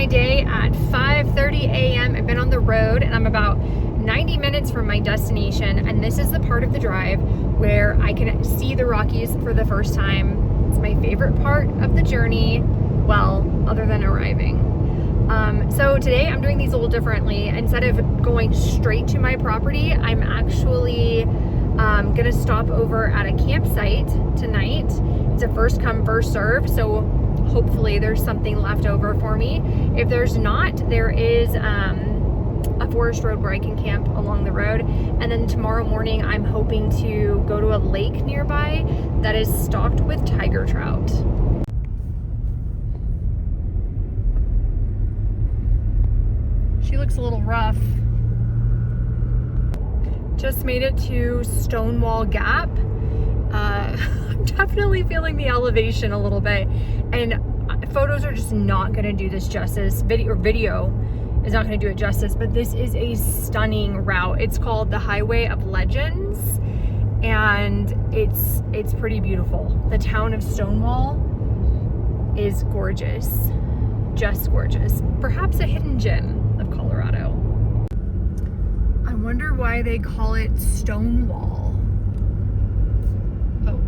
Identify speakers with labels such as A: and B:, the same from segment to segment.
A: my day at 5:30 a.m. I've been on the road and I'm about 90 minutes from my destination, and this is the part of the drive where I can see the Rockies for the first time. It's my favorite part of the journey, well, other than arriving. So today I'm doing these a little differently. Instead of going straight to my property, I'm actually gonna stop over at a campsite tonight. It's a first come, first serve, so hopefully there's something left over for me. If there's not, there is a forest road where I can camp along the road. And then tomorrow morning, I'm hoping to go to a lake nearby that is stocked with tiger trout. She looks a little rough. Just made it to Stonewall Gap. I'm definitely feeling the elevation a little bit, and photos are just not gonna do this justice. Video is not gonna do it justice, but this is a stunning route. It's called the Highway of Legends, and it's pretty beautiful. The town of Stonewall is gorgeous, just gorgeous. Perhaps a hidden gem of Colorado. I wonder why they call it Stonewall. Oh.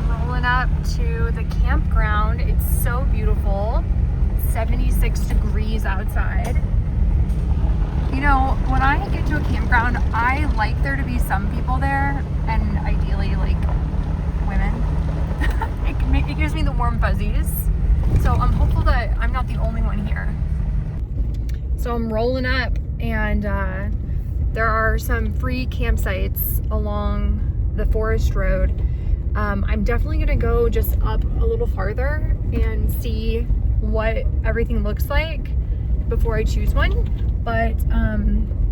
A: Rolling up to the campground. It's so beautiful. 76 degrees outside. You know, when I get to a campground, I like there to be some people there, and ideally like women. It gives me the warm fuzzies. So I'm hopeful that I'm not the only one here. So I'm rolling up, and there are some free campsites along the forest road. I'm definitely gonna go just up a little farther and see what everything looks like before I choose one. But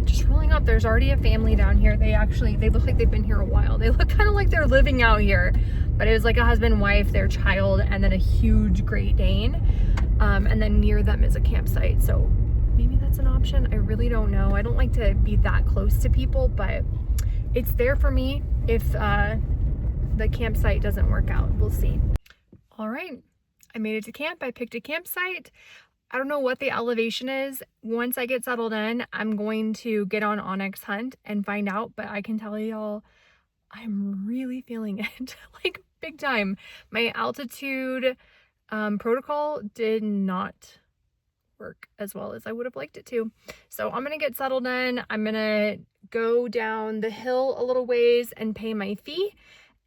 A: just rolling up, there's already a family down here. They look like they've been here a while. They look kind of like they're living out here, but it was like a husband, wife, their child, and then a huge Great Dane. And then near them is a campsite. So maybe that's an option. I really don't know. I don't like to be that close to people, but it's there for me if the campsite doesn't work out. We'll see. All right, I made it to camp. I picked a campsite. I don't know what the elevation is. Once I get settled in, I'm going to get on Onyx Hunt and find out, but I can tell y'all, I'm really feeling it, like big time. My altitude protocol did not work as well as I would have liked it to. So I'm gonna get settled in. I'm gonna go down the hill a little ways and pay my fee,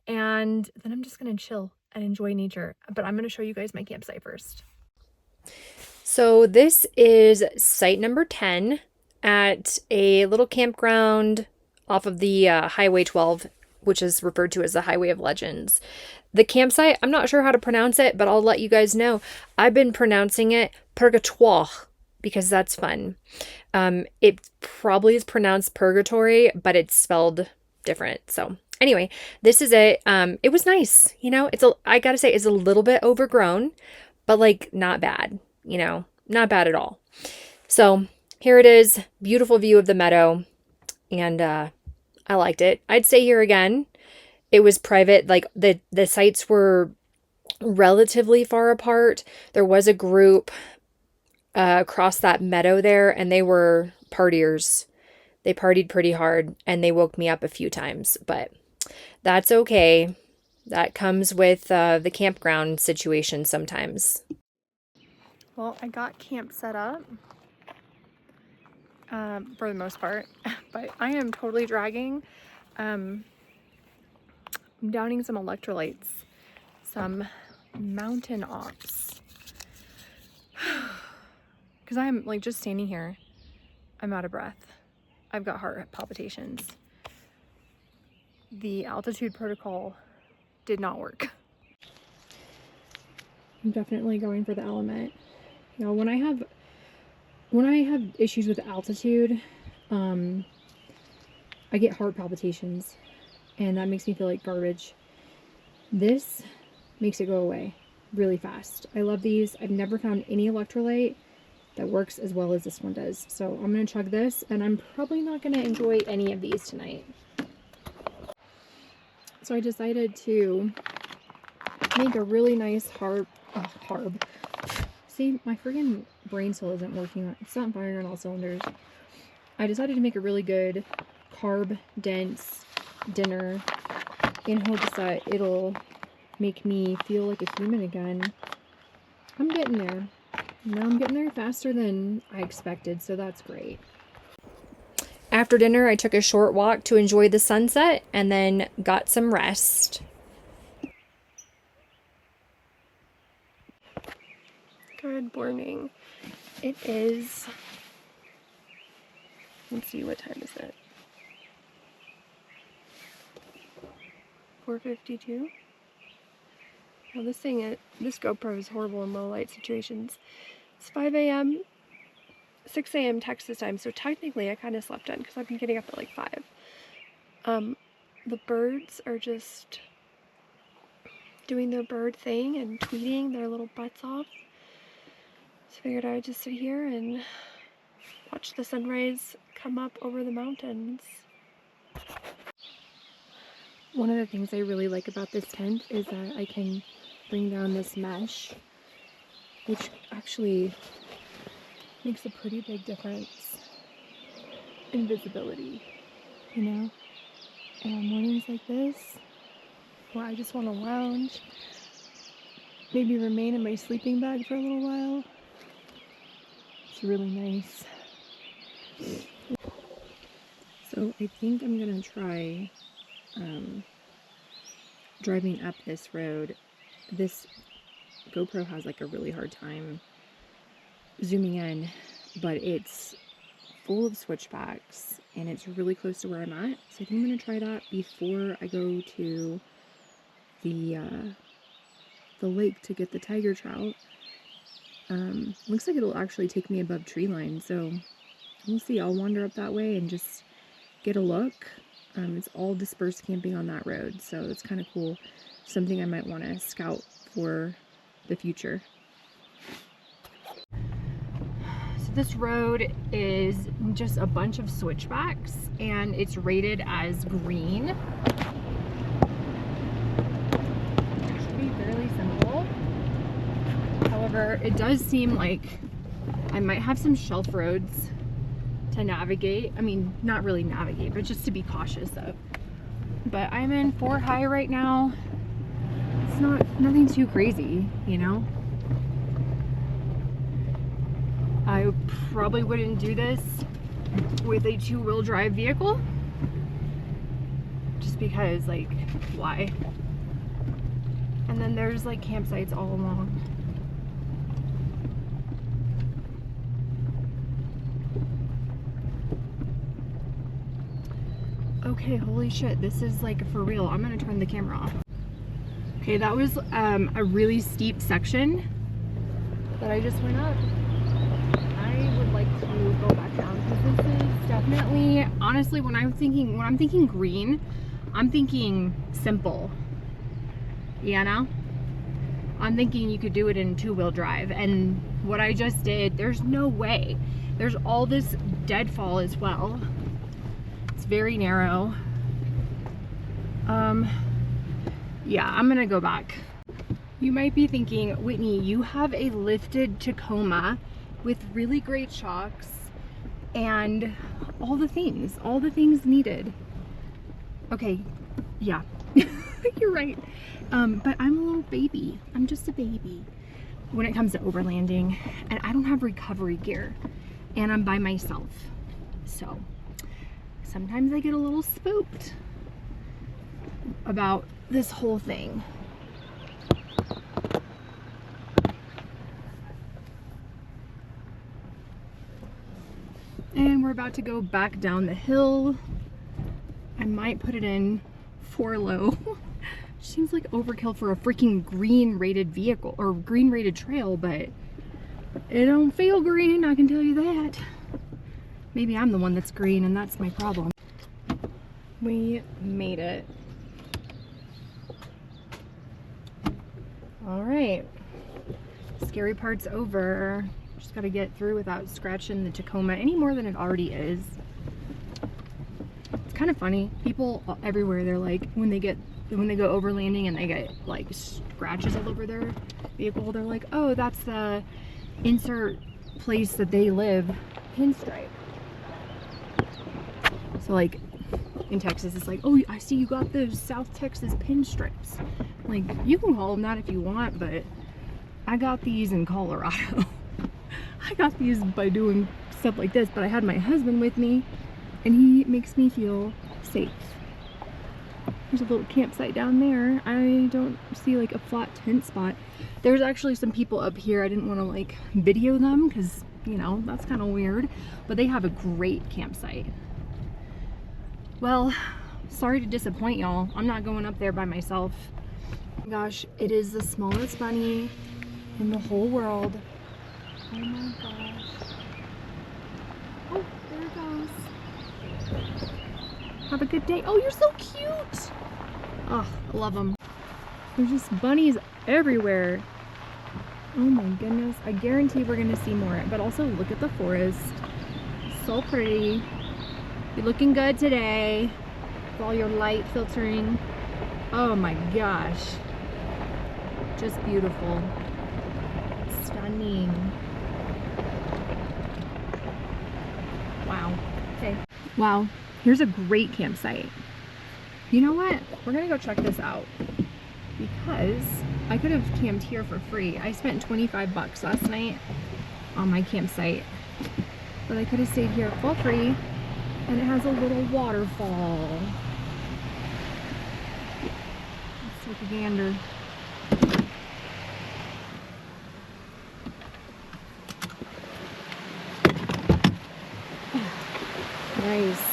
A: and then I'm just gonna chill and enjoy nature. But I'm gonna show you guys my campsite first. So this is site number 10 at a little campground off of the Highway 12, which is referred to as the Highway of Legends. The campsite, I'm not sure how to pronounce it, but I'll let you guys know. I've been pronouncing it Purgatoire because that's fun. It probably is pronounced purgatory, but it's spelled different. So anyway, this is it. It was nice. You know, I gotta say, it's a little bit overgrown, but like not bad, you know, not bad at all. So here it is, beautiful view of the meadow, and I liked it. I'd stay here again. It was private, like the sites were relatively far apart. There was a group across that meadow there, and they were partiers. They partied pretty hard, and they woke me up a few times, but that's okay. That comes with the campground situation sometimes. Well, I got camp set up for the most part, but I am totally dragging. I'm downing some electrolytes, some mountain ops, because I'm like just standing here. I'm out of breath. I've got heart palpitations. The altitude protocol did not work. I'm definitely going for the element. You know, when I have issues with altitude, I get heart palpitations, and that makes me feel like garbage. This makes it go away really fast. I love these. I've never found any electrolyte that works as well as this one does. So I'm going to chug this, and I'm probably not going to enjoy any of these tonight. So I decided to make a really nice heart Oh, carb. See, my friggin' brain still isn't working. It's not firing on all cylinders. I decided to make a really good carb-dense dinner in hopes that it'll make me feel like a human again. I'm getting there. Now I'm getting there faster than I expected, so that's great. After dinner, I took a short walk to enjoy the sunset and then got some rest. Good morning. It is, let's see, what time is it? 4:52. Well, this GoPro is horrible in low light situations. It's 5 a.m., 6 a.m. Texas time, so technically I kind of slept in because I've been getting up at like 5. The birds are just doing their bird thing and tweeting their little butts off. So I figured I would just sit here and watch the sunrise come up over the mountains. One of the things I really like about this tent is that I can bring down this mesh, which actually makes a pretty big difference in visibility, you know? And on mornings like this, where I just want to lounge, maybe remain in my sleeping bag for a little while, it's really nice. So I think I'm gonna try driving up this road. This GoPro has like a really hard time zooming in, but it's full of switchbacks and it's really close to where I'm at. So I think I'm gonna try that before I go to the lake to get the tiger trout. Looks like it'll actually take me above tree line, so we'll see. I'll wander up that way and just get a look. It's all dispersed camping on that road, so it's kind of cool. Something I might want to scout for the future. So this road is just a bunch of switchbacks and it's rated as green. It should be fairly simple. However, it does seem like I might have some shelf roads to navigate. I mean, not really navigate, but just to be cautious of. But I'm in 4 high right now. It's nothing too crazy, you know? I probably wouldn't do this with a 2-wheel drive vehicle. Just because, like, why? And then there's like campsites all along. Okay, holy shit, this is like for real. I'm gonna turn the camera off. Okay, that was a really steep section that I just went up. I would like to go back down because this is definitely, honestly, when I'm thinking green, I'm thinking simple. You know? I'm thinking you could do it in 2-wheel drive, and what I just did, there's no way. There's all this deadfall as well. It's very narrow. Yeah, I'm gonna go back. You might be thinking, Whitney, you have a lifted Tacoma with really great shocks and all the things needed. Okay, yeah, you're right. But I'm a little baby. I'm just a baby when it comes to overlanding, and I don't have recovery gear, and I'm by myself. So sometimes I get a little spooked about this whole thing. And we're about to go back down the hill. I might put it in 4 low. Seems like overkill for a freaking green rated vehicle or green rated trail, but it don't feel green, I can tell you that. Maybe I'm the one that's green and that's my problem. We made it. All right, scary part's over. Just gotta get through without scratching the Tacoma any more than it already is. It's kind of funny. People everywhere, they're like, when they get when they go overlanding and they get like scratches all over their vehicle, they're like, oh, that's the insert place that they live pinstripe. So like in Texas, it's like, oh, I see you got those South Texas pinstripes. Like, you can call them that if you want, but I got these in Colorado. I got these by doing stuff like this, but I had my husband with me and he makes me feel safe. There's a little campsite down there. I don't see like a flat tent spot. There's actually some people up here. I didn't want to like video them because, you know, that's kind of weird, but they have a great campsite. Well, sorry to disappoint y'all. I'm not going up there by myself. Gosh, it is the smallest bunny in the whole world. Oh my gosh. Oh, there it goes. Have a good day. Oh, you're so cute. Oh, I love them. There's just bunnies everywhere. Oh my goodness. I guarantee we're gonna see more. But also look at the forest. So pretty. You're looking good today with all your light filtering. Oh my gosh. Just beautiful. Stunning. Wow. Okay. Wow. Here's a great campsite. You know what? We're gonna go check this out because I could have camped here for free. I spent 25 bucks last night on my campsite, but I could have stayed here for free. And it has a little waterfall. Let's take a gander. Nice.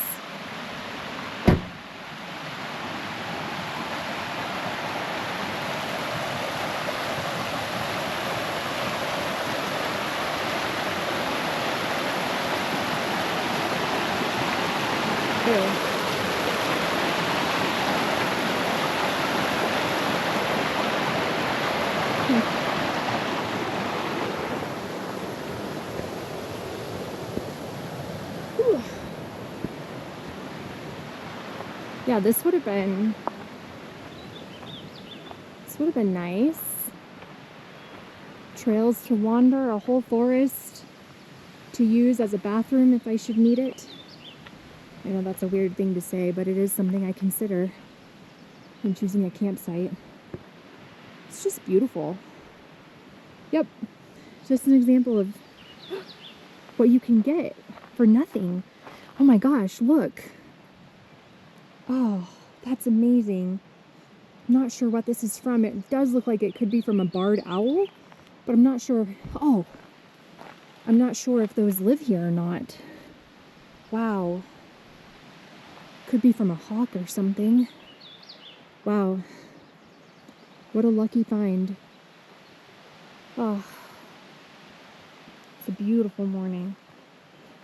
A: Yeah, this would have been nice. Trails to wander, a whole forest to use as a bathroom if I should need it. I know that's a weird thing to say, but it is something I consider when choosing a campsite. It's just beautiful. Yep, just an example of what you can get for nothing. Oh my gosh, look. Oh, that's amazing. I'm not sure what this is from. It does look like it could be from a barred owl, but I'm not sure. Oh, I'm not sure if those live here or not. Wow. Could be from a hawk or something. Wow. What a lucky find. Oh, it's a beautiful morning.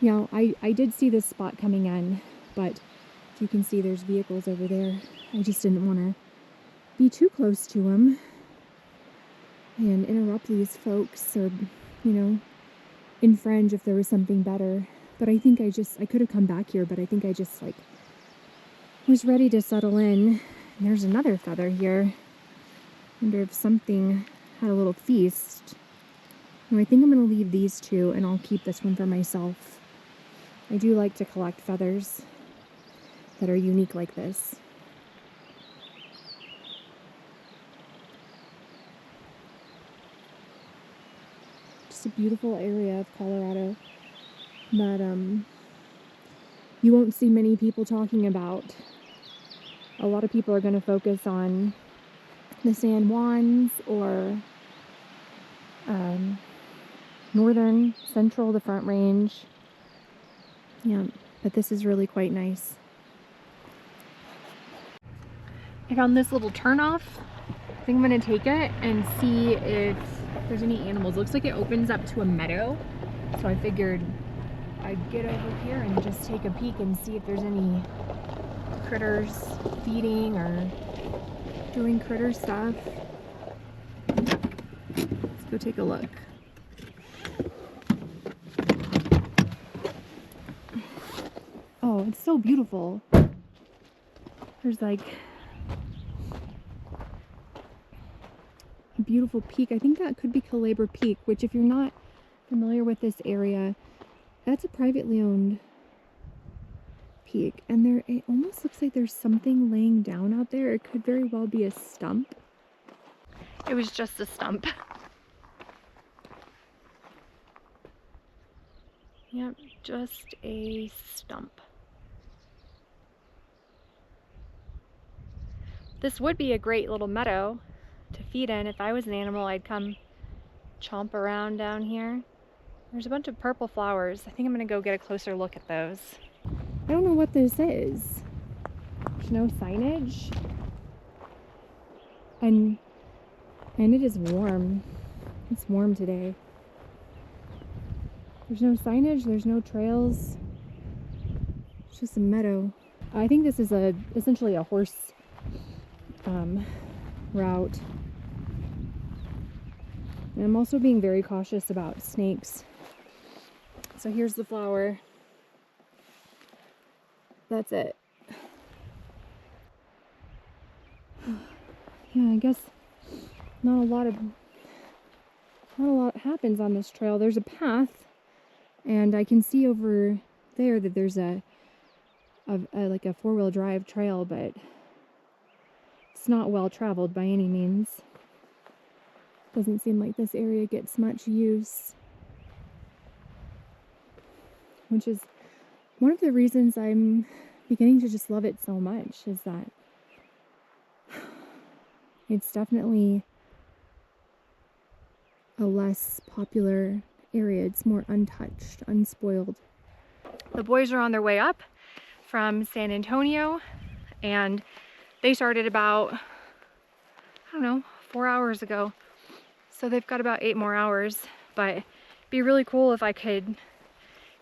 A: You know, I did see this spot coming in, but you can see there's vehicles over there. I just didn't want to be too close to them and interrupt these folks or, you know, infringe if there was something better. But I think I could have come back here, but I think I just like was ready to settle in. And there's another feather here. Wonder if something had a little feast. No, I think I'm going to leave these two and I'll keep this one for myself. I do like to collect feathers that are unique like this. Just a beautiful area of Colorado that you won't see many people talking about. A lot of people are going to focus on the San Juans or northern, central, the Front Range. Yeah, but this is really quite nice. I found this little turnoff. I think I'm gonna take it and see if there's any animals. It looks like it opens up to a meadow. So I figured I'd get over here and just take a peek and see if there's any critters feeding or doing critter stuff. Let's go take a look. Oh, it's so beautiful. There's like beautiful peak. I think that could be Calabra Peak, which if you're not familiar with this area, that's a privately owned peak. And it almost looks like there's something laying down out there. It could very well be a stump. It was just a stump. Yep, just a stump. This would be a great little meadow to feed in. If I was an animal, I'd come chomp around down here. There's a bunch of purple flowers. I think I'm gonna go get a closer look at those. I don't know what this is. There's no signage. And it is warm. It's warm today. There's no signage, there's no trails. It's just a meadow. I think this is essentially a horse route. And I'm also being very cautious about snakes. So here's the flower. That's it. Yeah, I guess not a lot happens on this trail. There's a path, and I can see over there that there's like a four-wheel drive trail, but it's not well traveled by any means. Doesn't seem like this area gets much use, which is one of the reasons I'm beginning to just love it so much, is that it's definitely a less popular area. It's more untouched, unspoiled. The boys are on their way up from San Antonio, and they started about, I don't know, 4 hours ago. So they've got about 8 more hours, but it'd be really cool if I could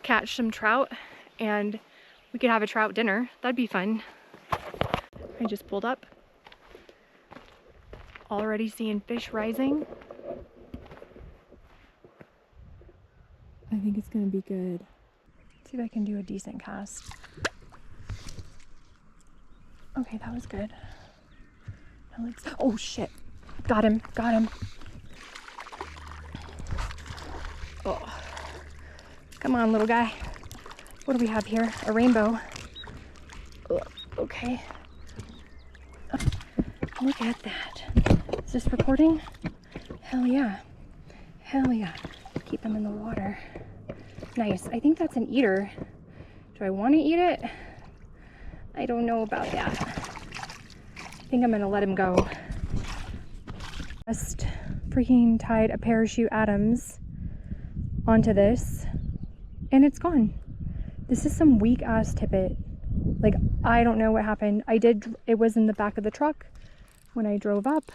A: catch some trout and we could have a trout dinner. That'd be fun. I just pulled up. Already seeing fish rising. I think it's gonna be good. Let's see if I can do a decent cast. Okay, that was good. Oh shit. Got him. Oh. Come on, little guy. What do we have here? A rainbow. Oh, okay. Oh, look at that. Is this recording? Hell yeah. Keep him in the water. Nice. I think that's an eater. Do I want to eat it? I don't know about that. I think I'm gonna let him go. Just freaking tied a parachute Adams onto this, and it's gone. This is some weak ass tippet. Like, I don't know what happened. It was in the back of the truck when I drove up,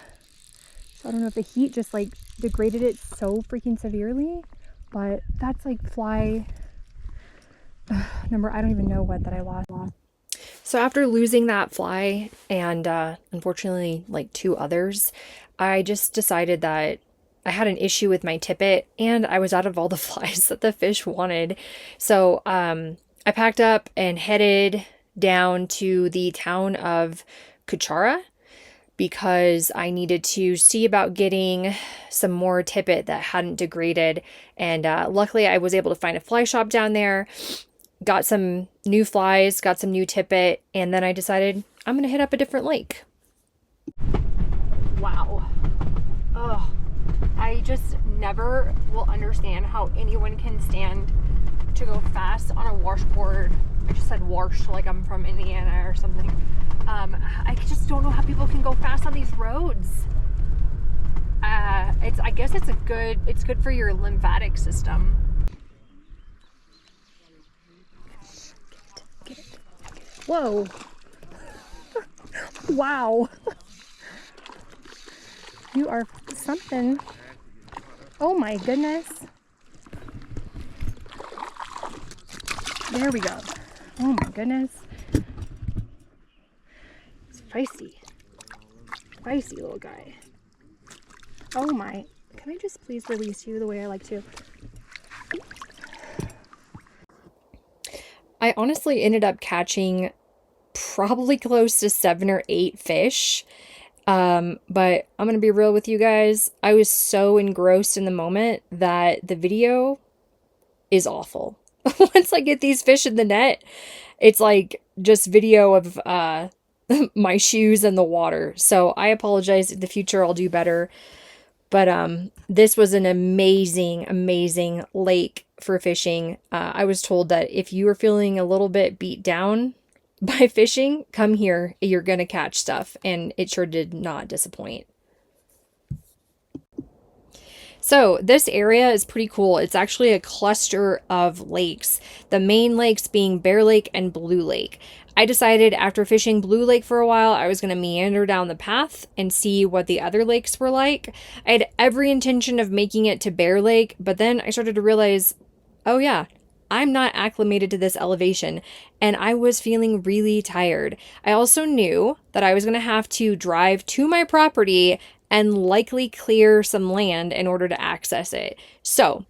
A: so I don't know if the heat just like degraded it so freaking severely, but that's like fly number, I don't even know what that I lost. So after losing that fly and unfortunately like 2 others, I just decided that I had an issue with my tippet and I was out of all the flies that the fish wanted. So I packed up and headed down to the town of Cuchara because I needed to see about getting some more tippet that hadn't degraded. And luckily I was able to find a fly shop down there, got some new flies, got some new tippet, and then I decided I'm going to hit up a different lake. Wow. Oh. I just never will understand how anyone can stand to go fast on a washboard. I just said wash like I'm from Indiana or something. I just don't know how people can go fast on these roads. I guess it's good for your lymphatic system. Get it. Whoa. Wow. You are something. Oh my goodness. There we go. Oh my goodness. It's feisty. Feisty little guy. Oh my. Can I just please release you the way I like to? I honestly ended up catching probably close to 7 or 8 fish. But I'm going to be real with you guys. I was so engrossed in the moment that the video is awful. Once I get these fish in the net, it's like just video of my shoes in the water. So I apologize. In the future, I'll do better. But this was an amazing, amazing lake for fishing. I was told that if you are feeling a little bit beat down by fishing, come here. You're going to catch stuff. And it sure did not disappoint. So this area is pretty cool. It's actually a cluster of lakes, the main lakes being Bear Lake and Blue Lake. I decided after fishing Blue Lake for a while, I was going to meander down the path and see what the other lakes were like. I had every intention of making it to Bear Lake, but then I started to realize, oh yeah, I'm not acclimated to this elevation, and I was feeling really tired. I also knew that I was going to have to drive to my property and likely clear some land in order to access it. So,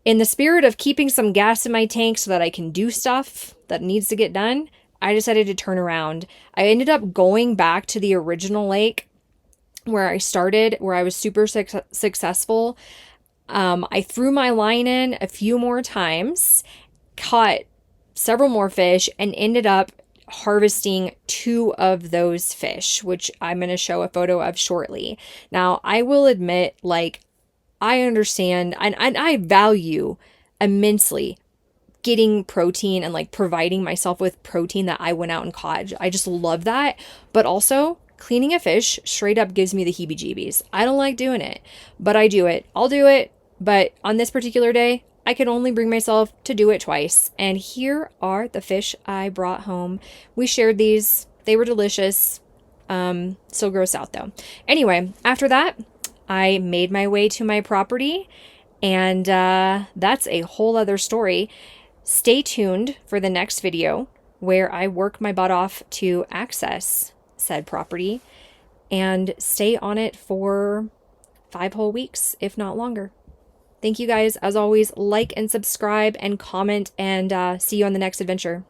A: in the spirit of keeping some gas in my tank so that I can do stuff that needs to get done, I decided to turn around. I ended up going back to the original lake where I started, where I was super successful. I threw my line in a few more times, caught several more fish, and ended up harvesting 2 of those fish, which I'm going to show a photo of shortly. Now, I will admit, like, I understand and I value immensely getting protein and like providing myself with protein that I went out and caught. I just love that. But also, cleaning a fish straight up gives me the heebie-jeebies. I don't like doing it, but I do it. I'll do it. But on this particular day, I could only bring myself to do it twice. And here are the fish I brought home. We shared these. They were delicious. So gross out though. Anyway, after that, I made my way to my property, and that's a whole other story. Stay tuned for the next video where I work my butt off to access said property and stay on it for 5 whole weeks, if not longer. Thank you guys. As always, like and subscribe and comment, and see you on the next adventure.